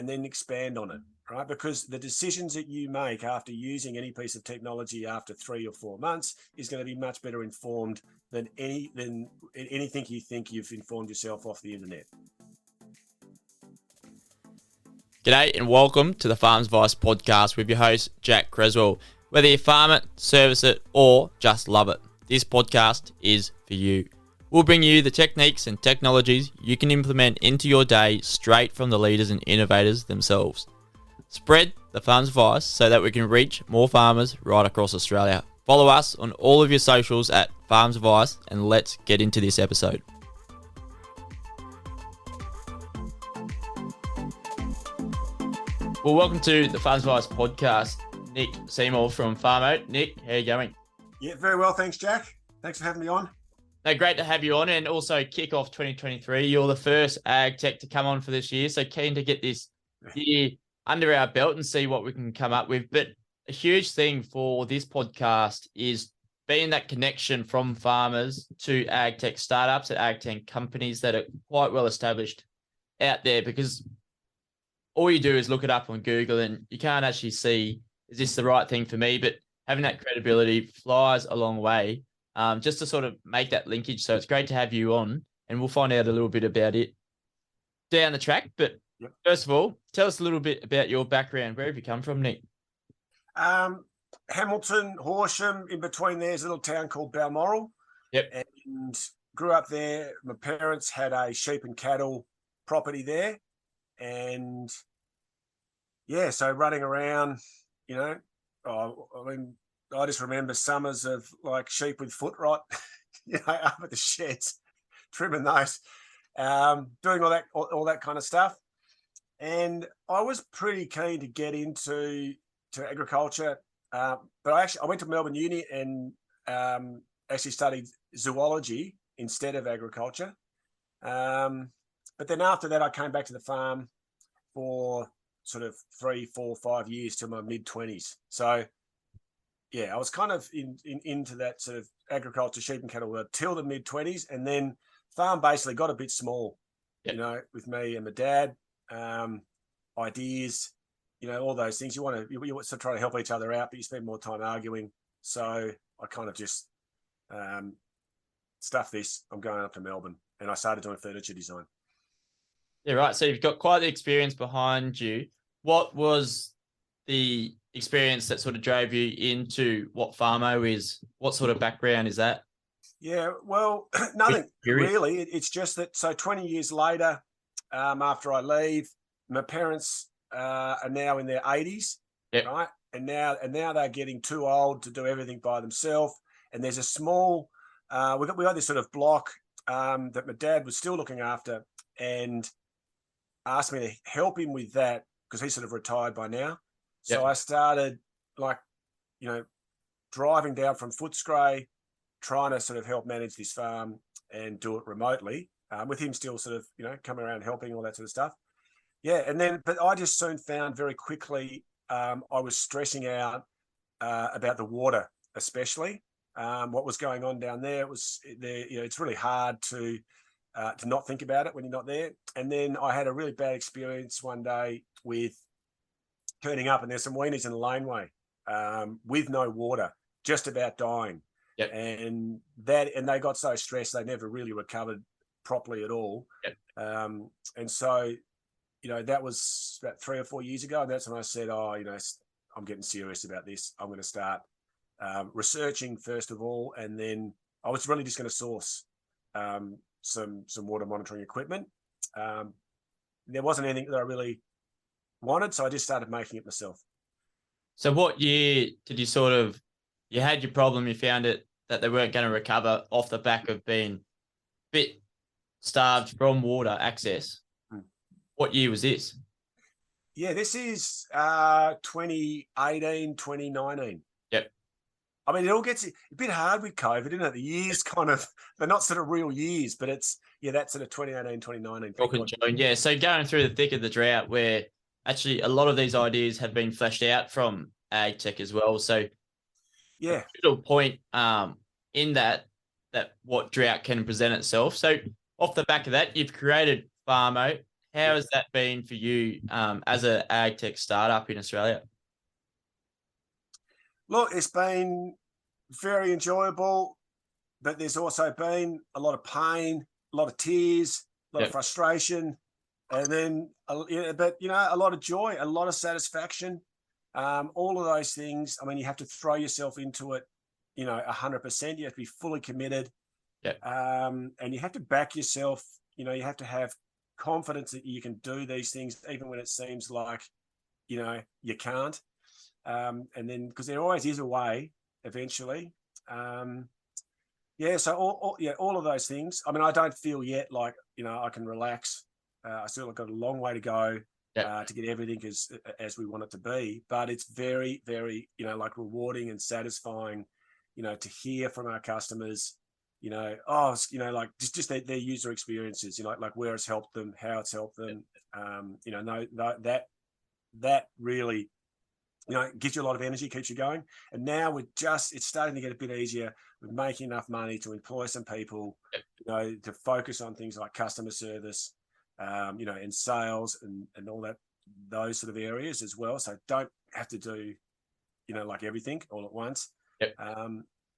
and then expand on it, right? Because the decisions that you make after using any piece of technology after 3 or 4 months is going to be much better informed than anything you think you've informed yourself off the internet. G'day and welcome to the Farms Advice podcast with your host, Jack Creswell. Whether you farm it, service it, or just love it, this podcast is for you. We'll bring you the techniques and technologies you can implement into your day straight from the leaders and innovators themselves. Spread the Farms Advice so that we can reach more farmers right across Australia. Follow us on all of your socials at Farms Advice, and let's get into this episode. Well, welcome to the Farms Advice podcast. Nick Seymour from Farmo. Nick, how are you going? Yeah, very well. Thanks, Jack. Thanks for having me on. No, great to have you on, and also kick off 2023. You're the first Agtech to come on for this year, so keen to get this year under our belt and see what we can come up with. But a huge thing for this podcast is being that connection from farmers to Agtech startups and Agtech companies that are quite well established out there, because all you do is look it up on Google and you can't actually see, is this the right thing for me? But having that credibility flies a long way. Just to sort of make that linkage. So it's great to have you on, and we'll find out a little bit about it down the track. But First of all, tell us a little bit about your background. Where have you come from, Nick? Hamilton, Horsham, in between there's a little town called Balmoral. Yep. And grew up there. My parents had a sheep and cattle property there. And yeah, so running around, I just remember summers of like sheep with foot rot, up at the sheds, trimming those, doing all that kind of stuff. And I was pretty keen to get into agriculture, but I went to Melbourne Uni and actually studied zoology instead of agriculture. But then after that, I came back to the farm for sort of 3, 4, 5 years till my mid-20s. So yeah, I was kind of into that sort of agriculture, sheep and cattle world till the mid-20s, and then farm basically got a bit small, with me and my dad, ideas, all those things. You want to try to help each other out, but you spend more time arguing. So I kind of just stuff this. I'm going up to Melbourne, and I started doing furniture design. Yeah, right. So you've got quite the experience behind you. What was the experience that sort of drove you into what Farmo is? What sort of background is that? Yeah, well, nothing really. It's just that, so 20 years later, after I leave, my parents are now in their 80s, right? And now they're getting too old to do everything by themselves. And there's a small, we got this sort of block that my dad was still looking after, and asked me to help him with that because he's sort of retired by now. So I started driving down from Footscray, trying to sort of help manage this farm and do it remotely, with him still sort of, coming around helping, all that sort of stuff. Yeah. And then, but I just soon found very quickly, I was stressing out about the water, especially what was going on down there. It was there, it's really hard to not think about it when you're not there. And then I had a really bad experience one day with turning up, and there's some weenies in the laneway with no water, just about dying. And they got so stressed they never really recovered properly at all. And so, that was about 3 or 4 years ago. And that's when I said, I'm getting serious about this. I'm going to start researching first of all, and then I was really just going to source some water monitoring equipment. There wasn't anything that I really wanted, so I just started making it myself. So what year did you had your problem, you found it that they weren't going to recover off the back of being a bit starved from water access? What year was this? Yeah, this is 2018, 2019. I mean, it all gets a bit hard with COVID, isn't it? The years they're not sort of real years, but it's, that sort of 2018, 2019. Yeah, so going through the thick of the drought, where actually a lot of these ideas have been fleshed out from Agtech as well. So a little point in that what drought can present itself. So off the back of that, you've created Farmo. How has that been for you as an ag tech startup in Australia? Look, it's been very enjoyable, but there's also been a lot of pain, a lot of tears, a lot of frustration, and then, but a lot of joy, a lot of satisfaction. All of those things. I mean, you have to throw yourself into it, 100%. You have to be fully committed, and you have to back yourself. You have to have confidence that you can do these things, even when it seems like, you can't. And then, because there always is a way eventually. So all of those things. I mean, I don't feel yet like, I can relax. I still got a long way to go to get everything as we want it to be. But it's very, very, like rewarding and satisfying, to hear from our customers, like just their user experiences, like where it's helped them, how it's helped them. That really, gives you a lot of energy, keeps you going. And now it's starting to get a bit easier. We're making enough money to employ some people, to focus on things like customer service, and sales and all that, those sort of areas as well. So don't have to do, like everything all at once,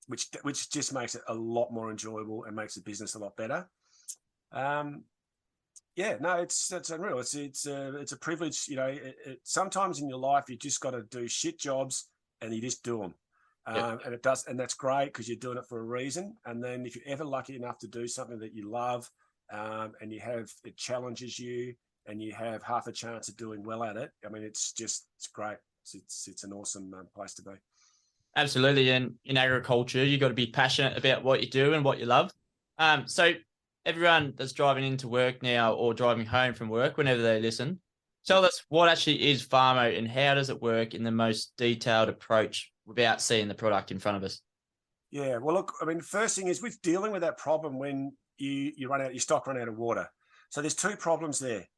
which just makes it a lot more enjoyable and makes the business a lot better. It's unreal. It's a privilege. Sometimes in your life you just got to do shit jobs and you just do them, and that's great because you're doing it for a reason. And then if you're ever lucky enough to do something that you love, and it challenges you, and you have half a chance of doing well at it, I mean, it's great. It's an awesome place to be. Absolutely, and in agriculture, you got to be passionate about what you do and what you love. So everyone that's driving into work now or driving home from work, whenever they listen, tell us what actually is Farmo and how does it work in the most detailed approach without seeing the product in front of us? Yeah, well, look, I mean, the first thing is with dealing with that problem when you your stock run out of water. So there's two problems there.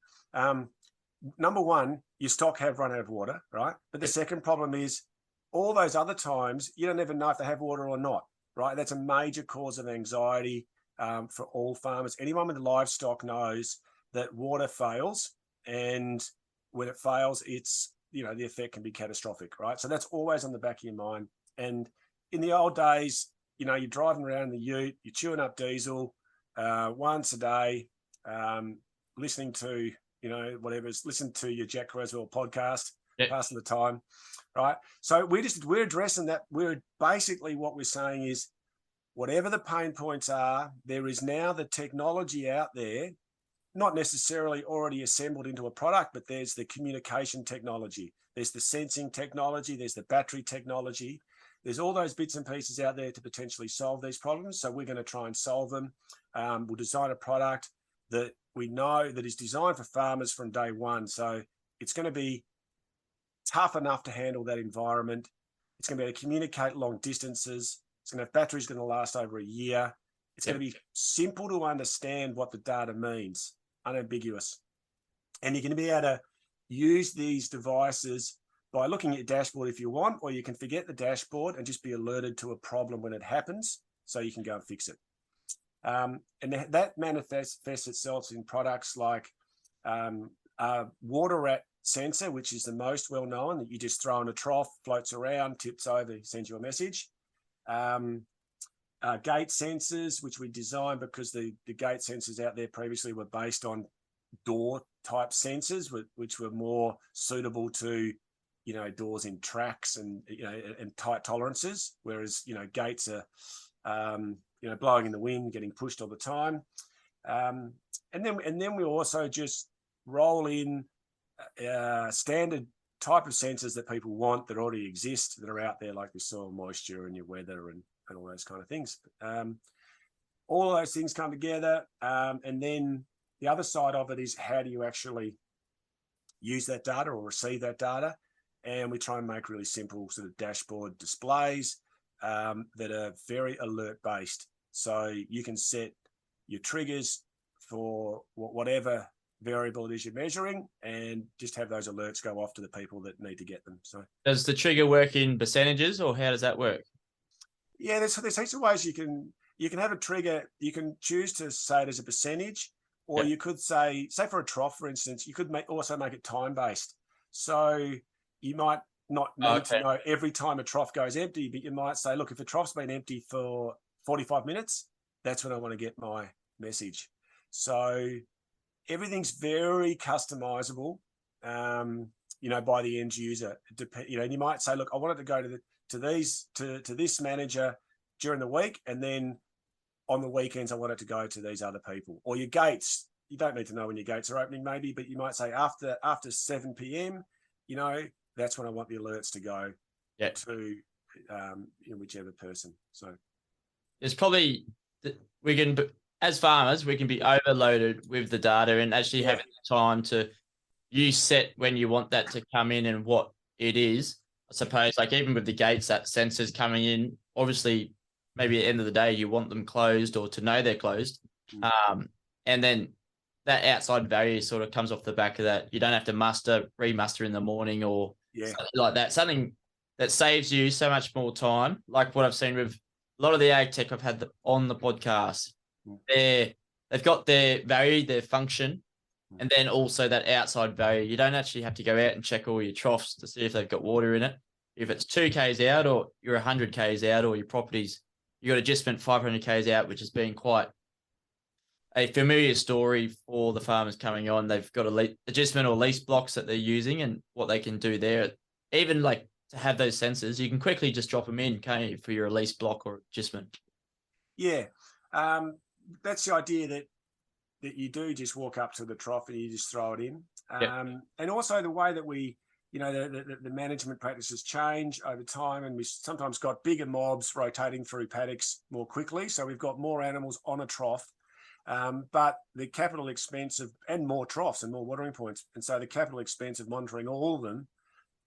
Number one, your stock have run out of water, right? But the second problem is all those other times you don't even know if they have water or not, right? That's a major cause of anxiety for all farmers. Anyone with livestock knows that water fails, and when it fails, it's the effect can be catastrophic, right? So that's always on the back of your mind. And in the old days, you're driving around in the ute, you're chewing up diesel once a day, listening to listen to your Jack Creswell podcast, passing the time, right? So we're addressing that. We're basically, what we're saying is, whatever the pain points are, there is now the technology out there, not necessarily already assembled into a product, but there's the communication technology, there's the sensing technology, there's the battery technology. There's all those bits and pieces out there to potentially solve these problems. So we're going to try and solve them. We'll design a product that we know that is designed for farmers from day one. So it's going to be tough enough to handle that environment. It's going to be able to communicate long distances. It's going to have batteries going to last over a year. It's going to be simple to understand what the data means, unambiguous. And you're going to be able to use these devices by looking at your dashboard if you want, or you can forget the dashboard and just be alerted to a problem when it happens so you can go and fix it. And that manifests itself in products like a water rat sensor, which is the most well-known, that you just throw in a trough, floats around, tips over, sends you a message. Gate sensors, which we designed because the gate sensors out there previously were based on door type sensors, which were more suitable to, doors in tracks and, and tight tolerances, whereas, gates are, blowing in the wind, getting pushed all the time. And then we also just roll in standard type of sensors that people want that already exist, that are out there, like your soil moisture and your weather and all those kind of things. All of those things come together. And then the other side of it is, how do you actually use that data or receive that data? And we try and make really simple sort of dashboard displays that are very alert based. So you can set your triggers for whatever variable it is you're measuring, and just have those alerts go off to the people that need to get them. So does the trigger work in percentages, or how does that work? Yeah, there's heaps of ways you can have a trigger. You can choose to say it as a percentage, Or you could say for a trough, for instance, you could also make it time-based. So you might not need to know every time a trough goes empty, but you might say, look, if a trough's been empty for 45 minutes, that's when I want to get my message. So everything's very customizable, by the end user. And you might say, look, I want it to go to this manager during the week, and then on the weekends, I want it to go to these other people. Or your gates, you don't need to know when your gates are opening, maybe, but you might say after 7 p.m., that's when I want the alerts to go to whichever person. So it's probably, as farmers, we can be overloaded with the data and actually having the time to set when you want that to come in and what it is. I suppose, like even with the gates, that sensors coming in, obviously, maybe at the end of the day, you want them closed or to know they're closed. And then that outside value sort of comes off the back of that. You don't have to remaster in the morning or something like that. Something that saves you so much more time. Like what I've seen with a lot of the Agtech I've had on the podcast. They've got their value, their function, and then also that outside value. You don't actually have to go out and check all your troughs to see if they've got water in it. If it's 2 Ks out or you're 100 Ks out, or your properties, you got just spent 500 Ks out, which has been quite a familiar story for the farmers coming on. They've got adjustment or lease blocks that they're using and what they can do there. Even like to have those sensors, you can quickly just drop them in, can't you, for your lease block or adjustment? Yeah. That's the idea that you do just walk up to the trough and you just throw it in. And also the way that we, the management practices change over time, and we sometimes got bigger mobs rotating through paddocks more quickly. So we've got more animals on a trough, but the capital expense and more troughs and more watering points. And so the capital expense of monitoring all of them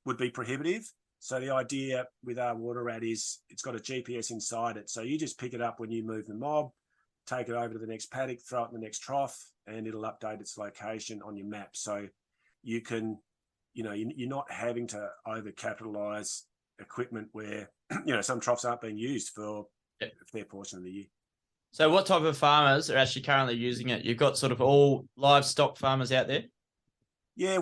would be prohibitive. So the idea with our water rat is it's got a GPS inside it. So you just pick it up when you move the mob, take it over to the next paddock, throw it in the next trough, and it'll update its location on your map. So you can, you're not having to over-capitalize equipment where, some troughs aren't being used for a fair portion of the year. So what type of farmers are actually currently using it? You've got sort of all livestock farmers out there? Yeah,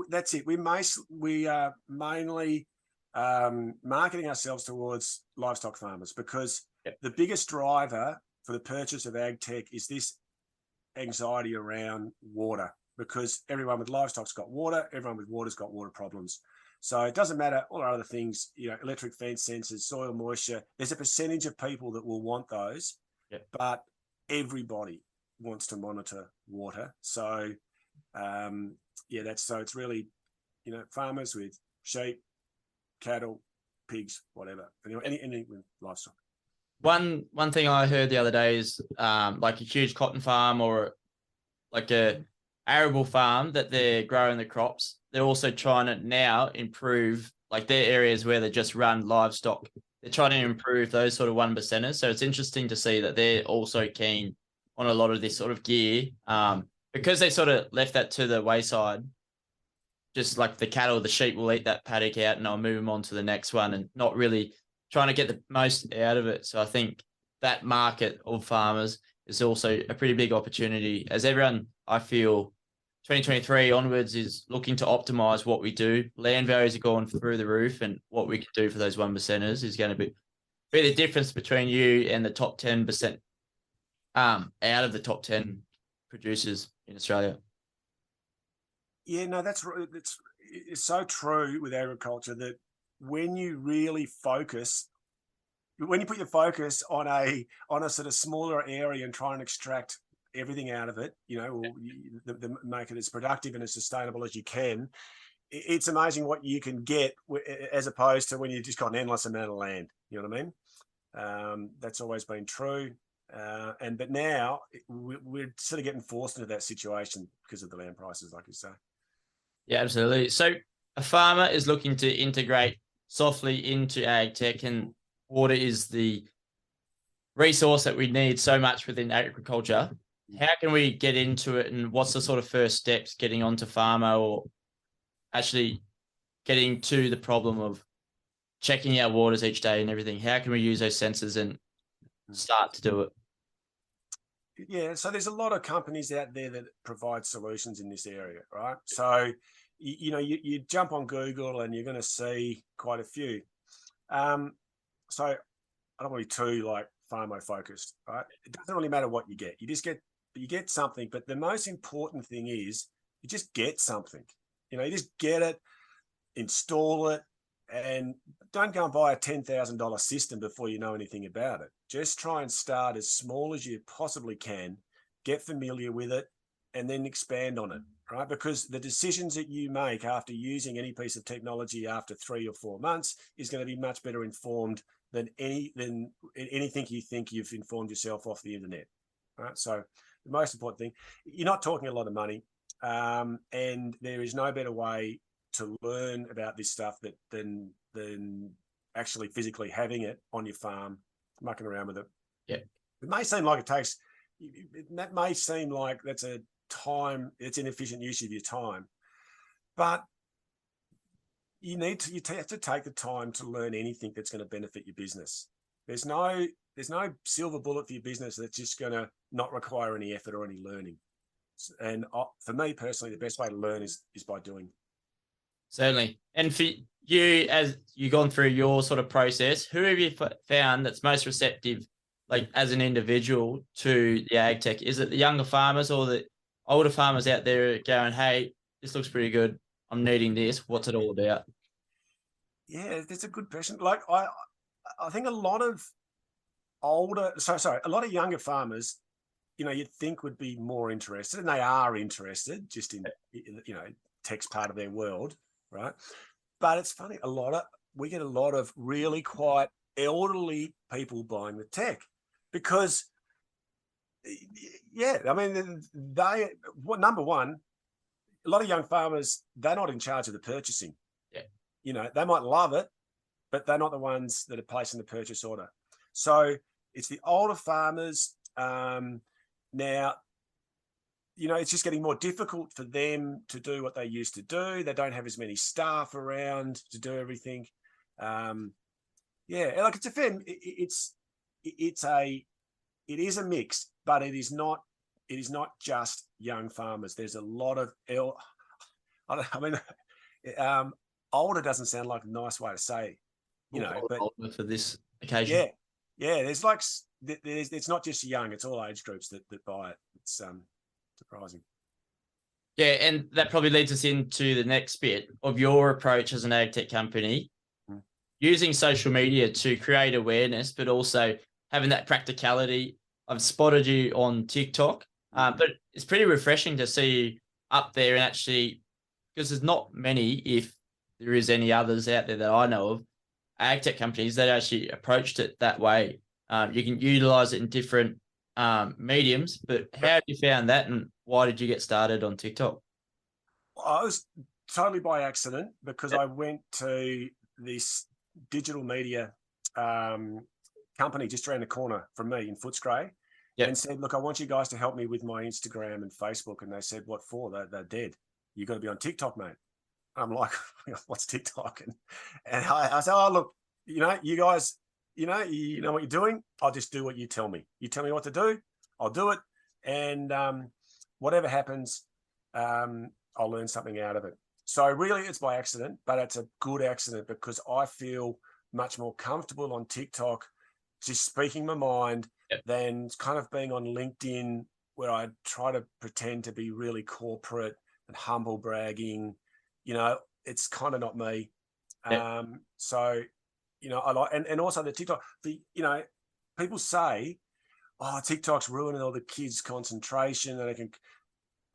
that's it. We are mainly marketing ourselves towards livestock farmers, because the biggest driver for the purchase of Agtech is this anxiety around water, because everyone with livestock's got water, everyone with water's got water problems. So it doesn't matter all our other things, electric fence sensors, soil moisture. There's a percentage of people that will want those, but everybody wants to monitor water. So so it's really, farmers with sheep, cattle, pigs, whatever, any with livestock. One thing I heard the other day is like a huge cotton farm or like a arable farm that they're growing the crops. They're also trying to now improve like their areas where they just run livestock. They're trying to improve those sort of 1%ers. So it's interesting to see that they're also keen on a lot of this sort of gear because they sort of left that to the wayside. Just like the cattle, the sheep will eat that paddock out and I'll move them on to the next one and not really trying to get the most out of it. So I think that market of farmers is also a pretty big opportunity, as everyone, I feel, 2023 onwards is looking to optimize what we do. Land values are going through the roof, and what we can do for those 1%ers is going to be the difference between you and the top 10% out of the top 10 producers in Australia. Yeah, no, it's so true with agriculture that when you really focus, when you put your focus on a sort of smaller area and try and extract everything out of it, make it as productive and as sustainable as you can, it's amazing what you can get as opposed to when you've just got an endless amount of land. You know what I mean? That's always been true. But now we're sort of getting forced into that situation because of the land prices, like you say. Yeah, absolutely. So a farmer is looking to integrate softly into Agtech, and water is the resource that we need so much within agriculture. How can we get into it, and what's the sort of first steps getting onto farmer or actually getting to the problem of checking our waters each day and everything? How can we use those sensors and start to do it? Yeah, so there's a lot of companies out there that provide solutions in this area, right? So, you jump on Google and you're going to see quite a few. So I don't want to be too like FOMO focused, right? It doesn't really matter what you get. You get something, but the most important thing is you just get something. You just get it, install it, and don't go and buy a $10,000 system before you know anything about it. Just try and start as small as you possibly can, get familiar with it, and then expand on it, right? Because the decisions that you make after using any piece of technology after 3 or 4 months is going to be much better informed than anything you think you've informed yourself off the internet, right? So the most important thing, you're not talking a lot of money, and there is no better way to learn about this stuff than actually physically having it on your farm, mucking around with it. Yeah. It may seem like that may seem like it's inefficient use of your time, but you have to take the time to learn anything that's going to benefit your business. There's no silver bullet for your business that's just going to not require any effort or any learning. And for me personally, the best way to learn is by doing. Certainly. And for you, as you've gone through your sort of process, who have you found that's most receptive, like as an individual, to the ag tech? Is it the younger farmers or the older farmers out there going, hey, this looks pretty good, I'm needing this, what's it all about? Yeah, that's a good question. Like I think a lot of younger farmers, you'd think would be more interested, and they are interested just in tech's part of their world, right? But it's funny, we get a lot of really quite elderly people buying the tech because, yeah, I mean, number one, a lot of young farmers, they're not in charge of the purchasing. Yeah. They might love it, but they're not the ones that are placing the purchase order. So it's the older farmers. Now, it's just getting more difficult for them to do what they used to do. They don't have as many staff around to do everything. Yeah, like it is a mix, but it is not just young farmers. There's a lot of older doesn't sound like a nice way to say, but older for this occasion. Yeah. It's not just young; it's all age groups that buy it. It's surprising. Yeah, and that probably leads us into the next bit of your approach as an ag tech company, using social media to create awareness, but also having that practicality. I've spotted you on TikTok, but it's pretty refreshing to see you up there and actually, because there's not many, if there is any others out there that I know of, ag tech companies that actually approached it that way. You can utilize it in different mediums, but how have you found that, and why did you get started on TikTok? I was totally by accident because I went to this digital media company just around the corner from me in Footscray, and said, look, I want you guys to help me with my Instagram and Facebook. And they said, what for? They're dead. You've got to be on TikTok, mate. I'm like, what's TikTok? And I said, oh, look, you guys, you know what you're doing. I'll just do what you tell me. You tell me what to do, I'll do it. And whatever happens, I'll learn something out of it. So really it's by accident, but it's a good accident because I feel much more comfortable on TikTok, just speaking my mind, than kind of being on LinkedIn, where I try to pretend to be really corporate and humble bragging. It's kind of not me. So, I like, and also the TikTok, people say, oh, TikTok's ruining all the kids' concentration. And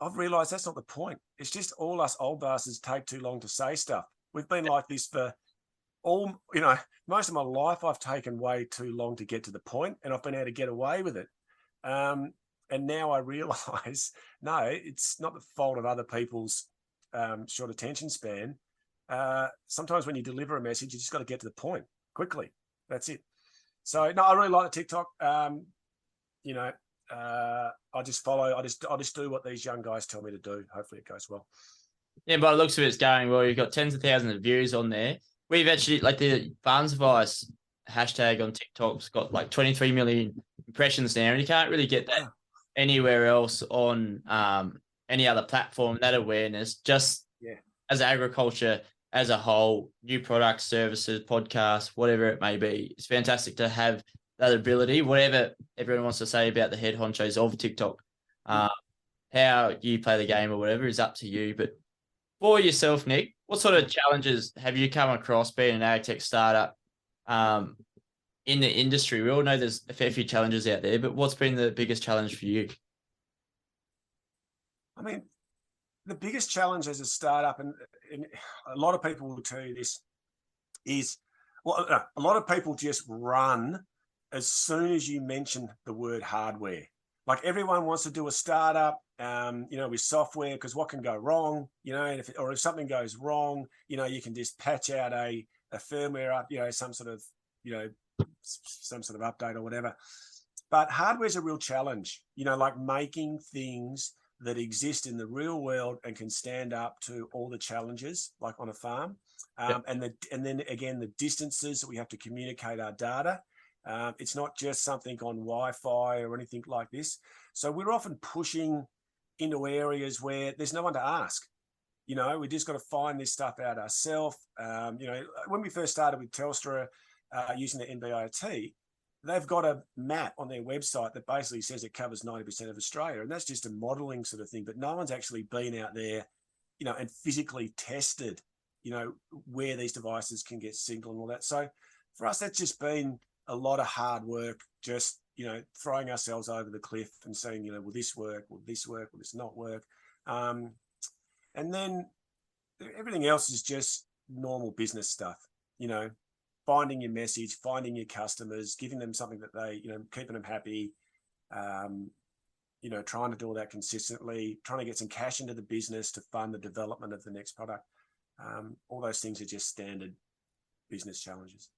I've realized that's not the point. It's just all us old bastards take too long to say stuff. We've been like this for most of my life. I've taken way too long to get to the point, and I've been able to get away with it. And now I realize, no, it's not the fault of other people's short attention span. Sometimes when you deliver a message, you just got to get to the point quickly. That's it. So no, I really like the TikTok. I just follow. I just do what these young guys tell me to do. Hopefully, it goes well. Yeah, by the looks of it, it's going well. You've got tens of thousands of views on there. We've actually, like, the Farms Advice hashtag on TikTok's got like 23 million impressions now, and you can't really get that anywhere else on any other platform, that awareness, just as agriculture as a whole, new products, services, podcasts, whatever it may be. It's fantastic to have that ability, whatever everyone wants to say about the head honchos of TikTok. How you play the game or whatever is up to you. But for yourself, Nick, what sort of challenges have you come across being an Agtech startup in the industry? We all know there's a fair few challenges out there, but what's been the biggest challenge for you? I mean, the biggest challenge as a startup, and a lot of people will tell you this, is, well, a lot of people just run as soon as you mention the word hardware. Like, everyone wants to do a startup, with software, because what can go wrong, and if something goes wrong, you can just patch out a firmware up, some sort of update or whatever. But hardware is a real challenge, like making things that exist in the real world and can stand up to all the challenges, like on a farm. And then again, the distances that we have to communicate our data. It's not just something on Wi-Fi or anything like this. So we're often pushing into areas where there's no one to ask. We just got to find this stuff out ourselves. When we first started with Telstra using the NB-IoT, they've got a map on their website that basically says it covers 90% of Australia. And that's just a modeling sort of thing. But no one's actually been out there, and physically tested, where these devices can get signal and all that. So for us, that's just been a lot of hard work, just, throwing ourselves over the cliff and saying, will this work? Will this work? Will this not work? And then everything else is just normal business stuff, finding your message, finding your customers, giving them something that they, keeping them happy, trying to do all that consistently, trying to get some cash into the business to fund the development of the next product. All those things are just standard business challenges.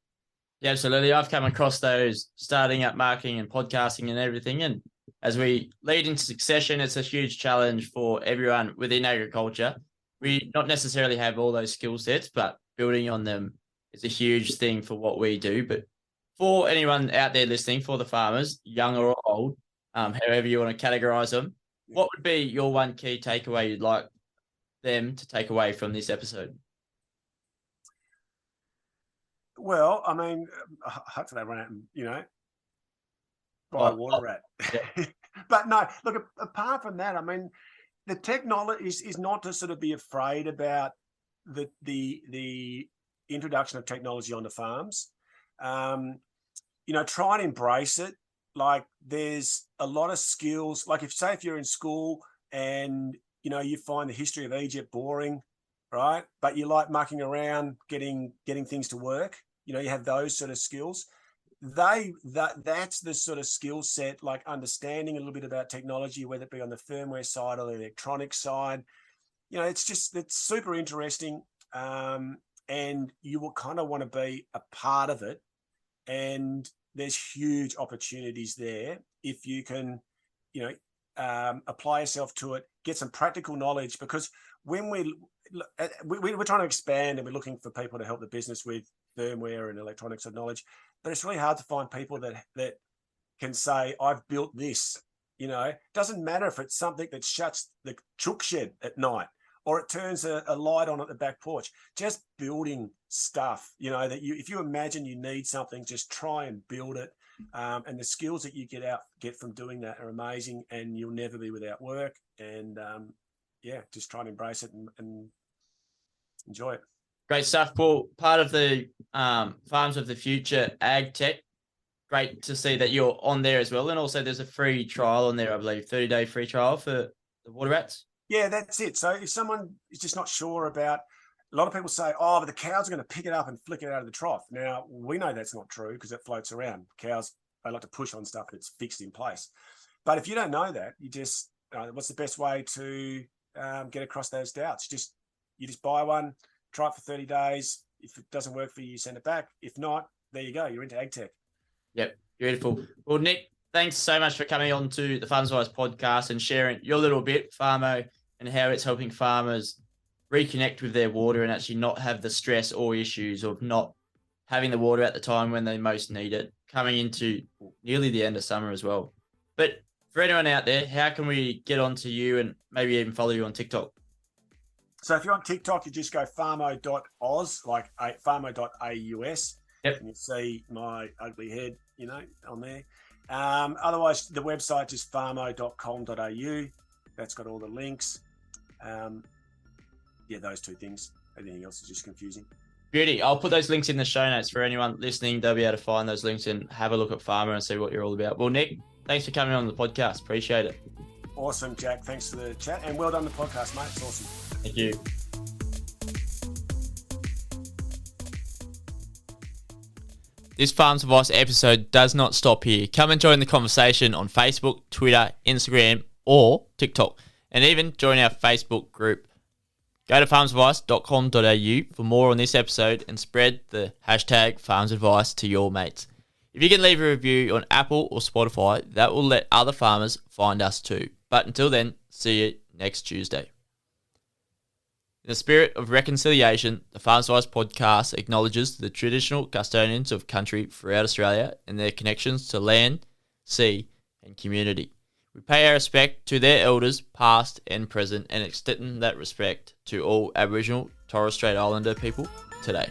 Yeah, absolutely. I've come across those starting up marketing and podcasting and everything. And as we lead into succession, it's a huge challenge for everyone within agriculture. We not necessarily have all those skill sets, but building on them is a huge thing for what we do. But for anyone out there listening, for the farmers, young or old, however you want to categorize them, what would be your one key takeaway you'd like them to take away from this episode? Well, I mean, hopefully they run out and, buy a water rat. Yeah. But no, look, apart from that, I mean, the technology is not to sort of be afraid about the introduction of technology onto farms. Try and embrace it. Like, there's a lot of skills. Like, if you're in school and, you find the history of Egypt boring, right? But you like mucking around, getting things to work. You have those sort of skills. That's the sort of skill set, like understanding a little bit about technology, whether it be on the firmware side or the electronic side. It's super interesting. And you will kind of want to be a part of it. And there's huge opportunities there if you can, apply yourself to it, get some practical knowledge, because when we're trying to expand and we're looking for people to help the business with firmware and electronics and knowledge, but it's really hard to find people that can say, I've built this. Doesn't matter if it's something that shuts the chook shed at night or it turns a light on at the back porch. Just building stuff, that if you imagine you need something, just try and build it. And the skills that you get from doing that are amazing, and you'll never be without work. And just try and embrace it and enjoy it. Great stuff, Paul. Part of the Farms of the Future Agtech. Great to see that you're on there as well. And also there's a free trial on there, I believe, 30-day free trial for the water rats. Yeah, that's it. So if someone is just not sure about, a lot of people say, oh, but the cows are going to pick it up and flick it out of the trough. Now, we know that's not true because it floats around. Cows, they like to push on stuff that's fixed in place. But if you don't know that, you just, what's the best way to get across those doubts? You just buy one, try it for 30 days. If it doesn't work for you, send it back. If not, there you go. You're into Agtech. Yep, beautiful. Well, Nick, thanks so much for coming on to the Farmers Wise podcast and sharing your little bit, Farmo, and how it's helping farmers reconnect with their water and actually not have the stress or issues of not having the water at the time when they most need it, coming into nearly the end of summer as well. But For anyone out there, how can we get onto you and maybe even follow you on TikTok? So if you're on TikTok, you just go farmo.aus, like farmo.aus. Yep. And you see my ugly head, on there. Otherwise, the website is farmo.com.au. That's got all the links. Those two things. Anything else is just confusing. Beauty. I'll put those links in the show notes for anyone listening. They'll be able to find those links and have a look at Farmer and see what you're all about. Well, Nick, thanks for coming on the podcast. Appreciate it. Awesome, Jack. Thanks for the chat. And well done the podcast, mate. It's awesome. Thank you. This Farms Advice episode does not stop here. Come and join the conversation on Facebook, Twitter, Instagram, or TikTok, and even join our Facebook group. Go to farmsadvice.com.au for more on this episode and spread the hashtag FarmsAdvice to your mates. If you can leave a review on Apple or Spotify, that will let other farmers find us too. But until then, see you next Tuesday. In the spirit of reconciliation, the Farms Advice podcast acknowledges the traditional custodians of country throughout Australia and their connections to land, sea, and community. We pay our respect to their elders, past and present, and extend that respect to all Aboriginal Torres Strait Islander people today.